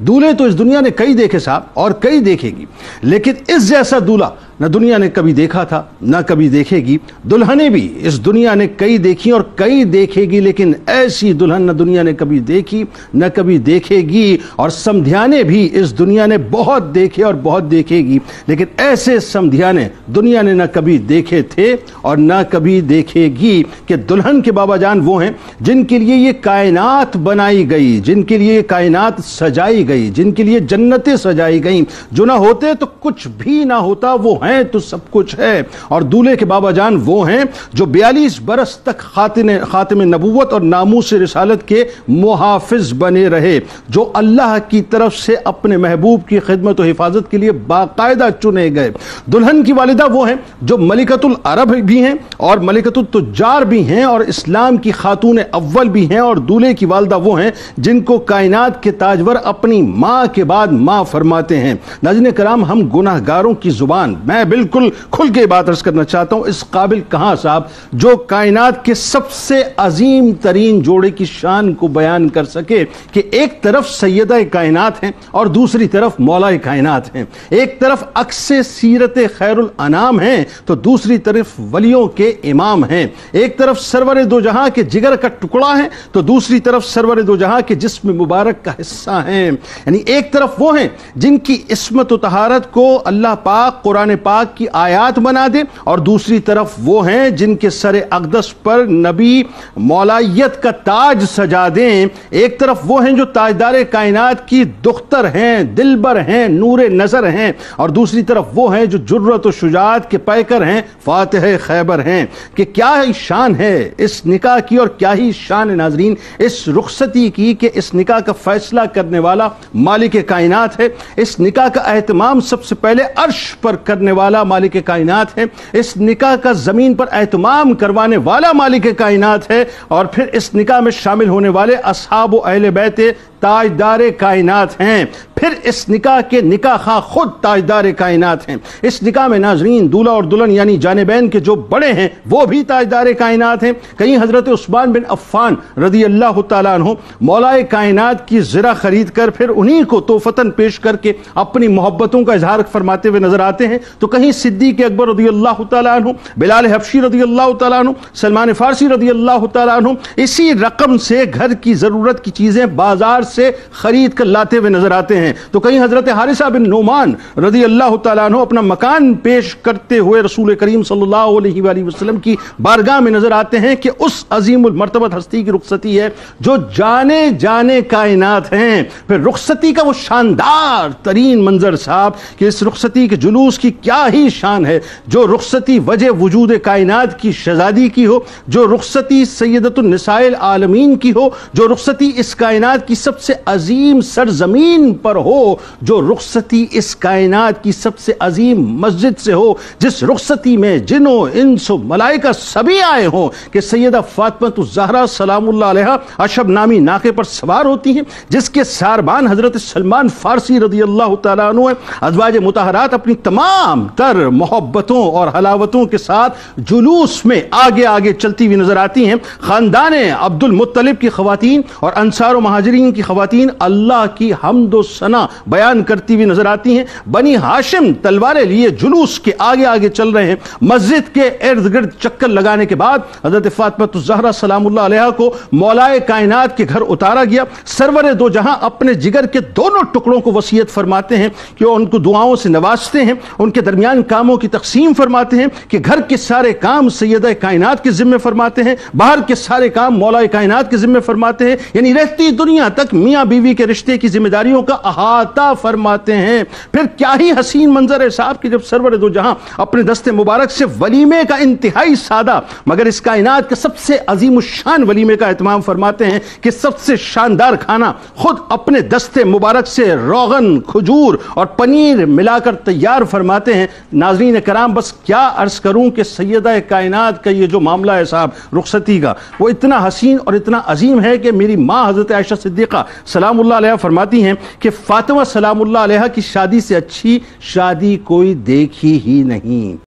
दूल्हे तो इस दुनिया ने कई देखे साहब, और कई देखेगी, लेकिन इस जैसा दूल्हा न दुनिया ने कभी देखा था, न कभी देखेगी। दुल्हनें भी इस दुनिया ने कई देखी और कई देखेगी, लेकिन ऐसी दुल्हन न दुनिया ने कभी देखी, न कभी देखेगी। और समधियाने भी इस दुनिया ने बहुत देखे और बहुत देखेगी, लेकिन ऐसे समधियाने दुनिया ने न कभी देखे थे और न कभी देखेगी। कि दुल्हन के बाबा जान वो हैं जिनके लिए ये कायनात बनाई गई, जिनके लिए कायनात सजाई गई, जिनके लिए जन्नतें सजाई गई। जो ना होते तो कुछ भी ना होता, वो हैं तो सब कुछ है। और दूल्हे के बाबा जान वो हैं जो 42 बरस तक खातिम नबूवत और नामूस रिसालत के मुहाफिज बने रहे, जो अल्लाह की तरफ से अपने महबूब की खिदमत और हिफाजत के लिए बाकायदा चुने गए। दुल्हन की वालिदा वो हैं जो मलिकतुल अरब भी हैं और मलिकतुल तुज्जार भी हैं और इस्लाम की खातून अव्वल भी हैं। और दूल्हे की वालिदा वो हैं जिनको कायनात के ताजवर अपनी माँ के बाद माँ फरमाते हैं। नाज़रीन कराम, हम गुनाहगारों की जुबान, मैं बिल्कुल खुल के बात अर्ज करना चाहता हूं, इस काबिल कहां साहब जो कायनात के सबसे अजीम तरीन जोड़े की शान को बयान कर सके कि एक तरफ सैयदा कायनात हैं और दूसरी तरफ मौला कायनात हैं। एक तरफ अक्से सीरत खैरुल अनाम हैं तो दूसरी तरफ वलियों के इमाम हैं। एक तरफ सरवर दो जहां के जिगर का टुकड़ा है तो दूसरी तरफ सरवर दो जहां के जिस्म मुबारक का हिस्सा हैं। यानी एक तरफ वो हैं जिनकी इस्मत व तहारत को अल्लाह पाक कुरान पाक की आयात बना दे, और दूसरी तरफ वो हैं जिनके सरे अक़दस पर नबी मौलायत का ताज सजा दें। एक तरफ वो हैं जो ताजदार कायनात की दुख्तर हैं, दिलबर हैं, नूरे नजर हैं, और दूसरी तरफ वो हैं जो जुर्रत व शुजाअत के पैकर हैं, फातिह खैबर हैं। कि क्या ही शान है इस निकाह की और क्या ही शान है नाजरीन इस रुखसती की कि इस निकाह का फैसला करने वाला मालिक कायनात है। इस निकाह का एहतमाम सबसे पहले अर्श पर करने वाला मालिक कायनात है। इस निकाह का जमीन पर एहतमाम करवाने वाला मालिक कायनात है। और फिर इस निकाह में शामिल होने वाले असहाब व अहले बैत ताजदार कायनात हैं। फिर इस निकाह के निकाह खां खुद ताजदार कायनात हैं। इस निकाह में नाजरीन दूल्हा और दुल्हन यानी जानिबैन के जो बड़े हैं वो भी ताजदार कायनात हैं। कहीं हजरत उस्मान बिन अफ़्फ़ान रज़ी अल्लाह तआला अन्हु मौलाए कायनात की ज़रा खरीद कर फिर उन्हीं को तोहफ़तन पेश करके अपनी मोहब्बतों का इजहार फरमाते हुए नजर आते हैं। तो कहीं सिद्दीक़ अकबर रज़ी अल्लाह तआला अन्हु, बिलाल हबशी रज़ी अल्लाह तआला अन्हु, सलमान फारसी रज़ी अल्लाह तआला अन्हु इसी रकम से घर की ज़रूरत की चीज़ें बाजार से खरीद कर लाते हुए नजर आते हैं। तो कहीं हजरत हारिसा बिन नोमान रज़ी अल्लाह तआला अन्हु अपना मकान पेश करते हुए रसूल करीम सल्लल्लाहु अलैहि वसल्लम की बारगाह में नजर आते हैं कि उस अजीमुल मर्तबत हस्ती की रुखसती है जो जाने जाने कायनात हैं। फिर रुखसती का वो शानदार तरीन मंजर साहब कि इस रुखसती के जुलूस की क्या ही शान है। जो रुखसती वजह वजूद कायनात की शहजादी की हो, जो रुखसती सैयदतुन निसाइल आलमीन की हो, जो रुखसती इस कायनात की सबसे अजीम सरजमीन पर हो, जो रुखसती इस कायनात की सबसे अजीम मस्जिद से हो, जिस रुखसती में जिन्नो इंसो मलाइका सभी आए हों कि सैयदा फातिमा ज़हरा सलामुल्लाह अलैहा अशब नामी नाके पर सवार होती हैं, जिसके सारबान हजरत सलमान फारसी रज़ी अल्लाह तआला अन्हु अज़वाज मुतहरात अपनी तमाम तर मोहब्बतों और हलावतों के साथ जुलूस में आगे आगे चलती हुई नजर आती हैं। खानदान अब्दुल मुत्तलिब की खवातीन और अंसार महाजिरीन की खवातीन अल्लाह की हम्दो सना बयान करती हुई नजर आती हैं। बनी हाशिम तलवारें लिए जुलूस के आगे आगे चल रहे हैं। मस्जिद के इर्द गिर्द चक्कर लगाने के बाद हजरत फातिमा ज़हरा सलामुल्लाह अलैहा को मौलाए कायनात के घर उतारा गया। सरवर दो जहां अपने जिगर के दोनों टुकड़ों को वसीयत फरमाते हैं कि उनको दुआओं से नवाजते हैं, उनके दरमियान कामों की तकसीम फरमाते हैं कि घर के सारे काम सैयदा कायनात के जिम्मे फरमाते हैं, बाहर के सारे काम मौलाए कायनात के जिम्मे फरमाते हैं। यानी रहती दुनिया तक मियाँ बीवी के रिश्ते की जिम्मेदारियों का अहाता फरमाते हैं। फिर क्या ही हसीन मंजर है साहब कि जब सरवर दो जहां अपने दस्ते मुबारक से वलीमे का इंतहाई सादा मगर इस कायनात के सबसे अजीम शान वलीमे का एहतमाम फरमाते हैं कि सबसे शानदार खाना खुद अपने दस्ते मुबारक से रोगन, खजूर और पनीर मिलाकर तैयार फरमाते हैं। नाज़रीन कराम, बस क्या अर्ज करूं कि सैयदा कायनात का ये जो मामला है साहब रुखसती का, वो इतना हसीन और इतना अजीम है कि मेरी माँ हजरत आयशा सिद्दीक़ा सलामुल्लाह अलैहा फरमाती हैं कि फातिमा सलामुल्लाह अलैहा की शादी से अच्छी शादी कोई देखी ही नहीं।